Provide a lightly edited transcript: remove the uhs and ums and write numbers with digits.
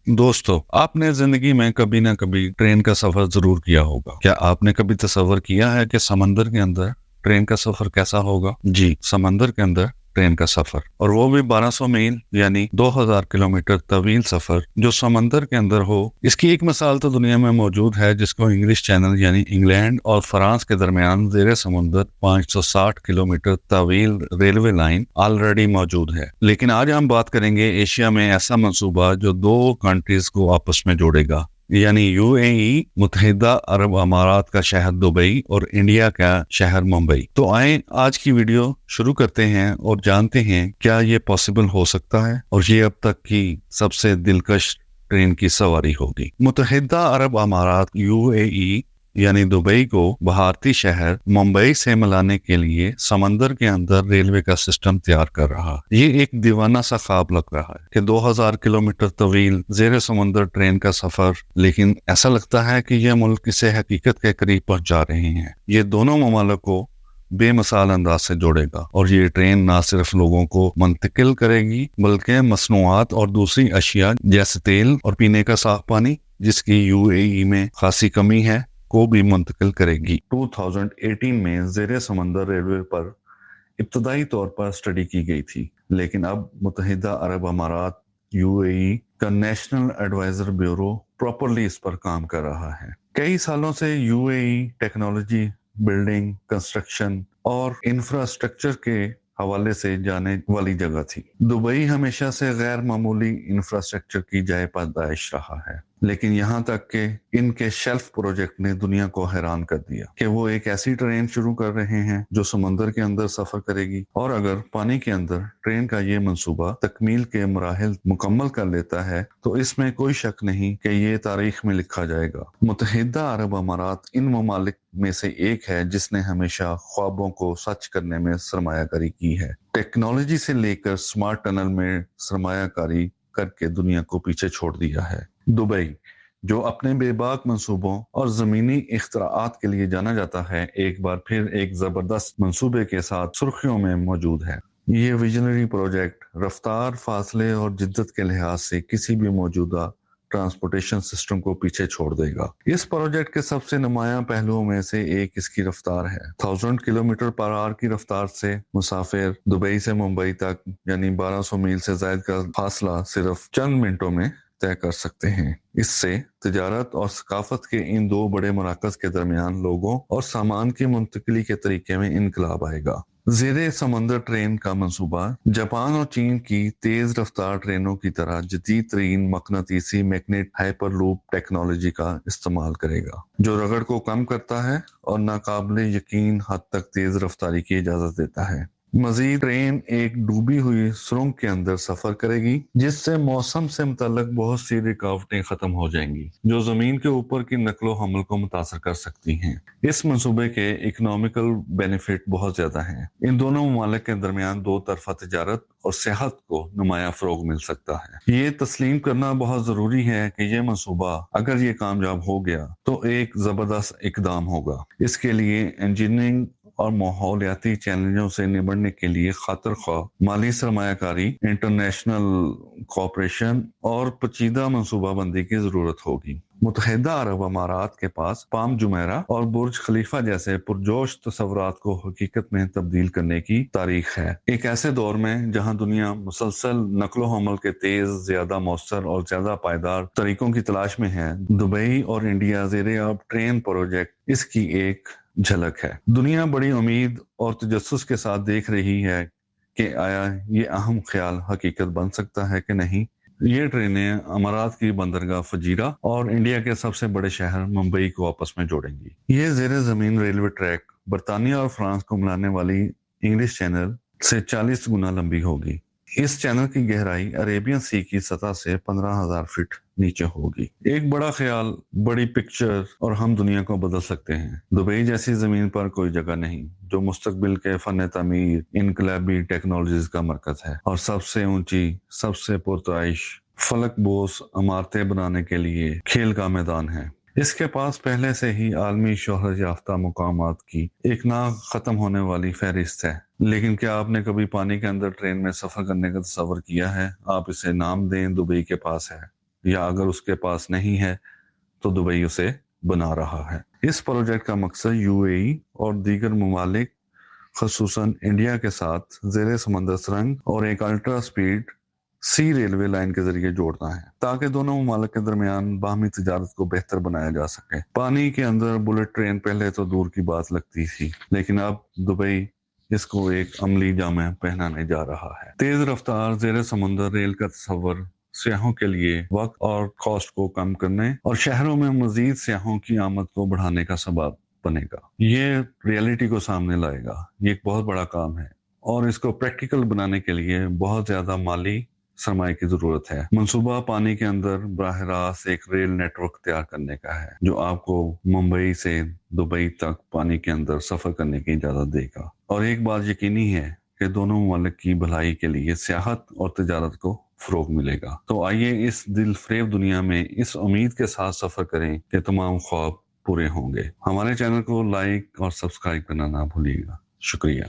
दोस्तों, आपने जिंदगी में कभी ना कभी ट्रेन का सफर जरूर किया होगा। क्या आपने कभी तसव्वुर किया है कि समंदर के अंदर ट्रेन का सफर कैसा होगा? जी, समंदर के अंदर ट्रेन का सफर, और वो भी 1200 मील यानी 2000 किलोमीटर तवील सफर जो समंदर के अंदर हो। इसकी एक मिसाल तो दुनिया में मौजूद है, जिसको इंग्लिश चैनल यानी इंग्लैंड और फ्रांस के दरमियान जेरे समुंदर 560 किलोमीटर तवील रेलवे लाइन ऑलरेडी मौजूद है। लेकिन आज हम बात करेंगे एशिया में ऐसा मंसूबा जो दो कंट्रीज को आपस में जोड़ेगा, यानी यूएई मुत्तहिदा अरब अमारात का शहर दुबई और इंडिया का शहर मुंबई। तो आए आज की वीडियो शुरू करते हैं और जानते हैं क्या ये पॉसिबल हो सकता है, और ये अब तक की सबसे दिलकश ट्रेन की सवारी होगी। मुत्तहिदा अरब अमारात यूएई यानी दुबई को भारतीय शहर मुंबई से मिलाने के लिए समंदर के अंदर रेलवे का सिस्टम तैयार कर रहा है। ये एक दीवाना सा ख्वाब लग रहा है कि 2000 किलोमीटर तवील जेर समंदर ट्रेन का सफर, लेकिन ऐसा लगता है कि यह मुल्क इसे हकीकत के करीब पहुंच जा रहे हैं। ये दोनों ममालिक को बेमिसाल अंदाज से जोड़ेगा, और ये ट्रेन ना सिर्फ लोगों को मुंतकिल करेगी बल्कि मसनूआत और दूसरी अशिया जैसे तेल और पीने का साफ पानी, जिसकी यूएई में खासी कमी है, को भी मुंतकिल करेगी। 2018 में जेरे समंदर रेलवे पर इब्तदाई तौर पर स्टडी की गई थी, लेकिन अब मुत्तहिदा अरब अमारात यूएई का नेशनल एडवाइजर ब्यूरो प्रॉपरली इस पर काम कर रहा है। कई सालों से यूएई टेक्नोलॉजी, बिल्डिंग, कंस्ट्रक्शन और इंफ्रास्ट्रक्चर के हवाले से जाने वाली जगह थी। दुबई हमेशा से गैर मामूली इंफ्रास्ट्रक्चर की जाए पैदाइश रहा है, लेकिन यहाँ तक कि इनके शेल्फ प्रोजेक्ट ने दुनिया को हैरान कर दिया कि वो एक ऐसी ट्रेन शुरू कर रहे हैं जो समंदर के अंदर सफर करेगी। और अगर पानी के अंदर ट्रेन का ये मंसूबा तकमील के मराहिल मुकम्मल कर लेता है तो इसमें कोई शक नहीं कि ये तारीख में लिखा जाएगा। मुत्तहिदा अरब अमारात इन ममालिक में से एक है जिसने हमेशा ख्वाबों को सच करने में सरमायाकारी की है। टेक्नोलॉजी से लेकर स्मार्ट टनल में सरमायाकारी करके दुनिया को पीछे छोड़ दिया है। दुबई, जो अपने बेबाक मंसूबों और जमीनी इख्तराआत के लिए जाना जाता है, एक बार फिर एक जबरदस्त मंसूबे के साथ सुर्खियों में मौजूद है। ये विजनरी प्रोजेक्ट रफ्तार, फासले और जिद्दत के लिहाज से किसी भी मौजूदा ट्रांसपोर्टेशन सिस्टम को पीछे छोड़ देगा। इस प्रोजेक्ट के सबसे नुमायां पहलुओं में से एक इसकी रफ्तार है। 1000 किलोमीटर पर आवर की रफ्तार से मुसाफिर दुबई से मुंबई तक यानी 1200 मील से ज्यादा का फासला सिर्फ चंद मिनटों में तय कर सकते हैं। इससे तिजारत और सकाफत के इन दो बड़े मराकज के दरमियान लोगों और सामान की मुंतकिली के तरीके में इनकलाब आएगा। जेरे समंदर ट्रेन का मंसूबा जापान और चीन की तेज रफ्तार ट्रेनों की तरह जदीद तरीन मकनातीसी मैग्नेट हाइपरलूप टेक्नोलॉजी का इस्तेमाल करेगा, जो रगड़ को कम करता है और नाकाबिले यकीन हद तक तेज रफ्तारी की इजाजत देता है। मजीद ट्रेन एक डूबी हुई सुरंग के अंदर सफर करेगी, जिससे मौसम से मुतल्लक बहुत सी रुकावटें खत्म हो जाएंगी जो जमीन के ऊपर की नकलो हमल को मुतासर कर सकती हैं। इस मंसूबे के इकोनॉमिकल बेनिफिट बहुत ज्यादा हैं। इन दोनों ममालिक के दरमियान दो तरफा तिजारत और सेहत को नुमाया फरोग मिल सकता है। ये तस्लीम करना बहुत जरूरी है कि यह मंसूबा अगर ये कामयाब हो गया तो एक जबरदस्त इकदाम होगा। इसके लिए इंजीनियरिंग और माहौलियाती चैलेंजों से निपटने के लिए खातिर ख्वाह माली सरमायाकारी, इंटरनेशनल कोऑपरेशन और पेचीदा मंसूबाबंदी की जरूरत होगी। मुत्तहिदा अरब अमारात के पास पाम जुमेरा और बुर्ज खलीफा जैसे पुरजोश तस्वुरात को हकीकत में तब्दील करने की तारीख है। एक ऐसे दौर में जहां दुनिया मुसलसल नकलो हमल के तेज, ज्यादा मौसर और ज्यादा पायदार तरीकों की तलाश में है, दुबई और इंडिया ज़ेरे अब ट्रेन प्रोजेक्ट इसकी एक झलक है। दुनिया बड़ी उम्मीद और तजस्सुस के साथ देख रही है कि आया ये अहम ख्याल हकीकत बन सकता है कि नहीं। ये ट्रेनें अमारात की बंदरगाह फजीरा और इंडिया के सबसे बड़े शहर मुंबई को आपस में जोड़ेंगी। ये जेर जमीन रेलवे ट्रैक बरतानिया और फ्रांस को मिलाने वाली इंग्लिश चैनल से 40 गुना लंबी होगी। इस चैनल की गहराई अरेबियन सी की सतह से 15,000 फीट नीचे होगी। एक बड़ा ख्याल, बड़ी पिक्चर और हम दुनिया को बदल सकते हैं। दुबई जैसी जमीन पर कोई जगह नहीं जो मुस्तकबिल के फन तामीर, इनकलाबी टेक्नोलॉजीज का मरकज है, और सबसे ऊंची, सबसे पुरताइश फलक बोस इमारतें बनाने के लिए खेल का मैदान है। इसके पास पहले से ही आलमी शोहरत याफ्ता मुकामात की एक ना खत्म होने वाली फहरिस्त है। लेकिन क्या आपने कभी पानी के अंदर ट्रेन में सफर करने का तस्वर किया है? आप इसे नाम दें दुबई के पास है یا اگر اس کے پاس نہیں ہے تو دبئی اسے بنا رہا ہے۔ اس پروجیکٹ کا مقصد یو اے ای اور دیگر ممالک خصوصاً انڈیا کے ساتھ زیر سمندر سرنگ اور ایک الٹرا سپیڈ سی ریلوے لائن کے ذریعے جوڑنا ہے تاکہ دونوں ممالک کے درمیان باہمی تجارت کو بہتر بنایا جا سکے۔ پانی کے اندر بلٹ ٹرین پہلے تو دور کی بات لگتی تھی، لیکن اب دبئی اس کو ایک عملی جامہ پہنانے جا رہا ہے۔ تیز رفتار زیر سمندر ریل کا تصور سیاحوں کے لیے وقت اور کاسٹ کو کم کرنے اور شہروں میں مزید سیاحوں کی آمد کو بڑھانے کا سبب بنے گا۔ یہ ریئلٹی کو سامنے لائے گا۔ یہ ایک بہت بڑا کام ہے اور اس کو پریکٹیکل بنانے کے لیے بہت زیادہ مالی سرمایہ کی ضرورت ہے۔ منصوبہ پانی کے اندر براہ راست ایک ریل نیٹ ورک تیار کرنے کا ہے جو آپ کو ممبئی سے دبئی تک پانی کے اندر سفر کرنے کی اجازت دے گا۔ اور ایک بات یقینی ہے کہ دونوں ممالک کی بھلائی کے لیے سیاحت اور تجارت کو فروغ ملے گا۔ تو آئیے اس دل فریب دنیا میں اس امید کے ساتھ سفر کریں کہ تمام خواب پورے ہوں گے۔ ہمارے چینل کو لائک اور سبسکرائب کرنا نہ بھولیے گا۔ شکریہ۔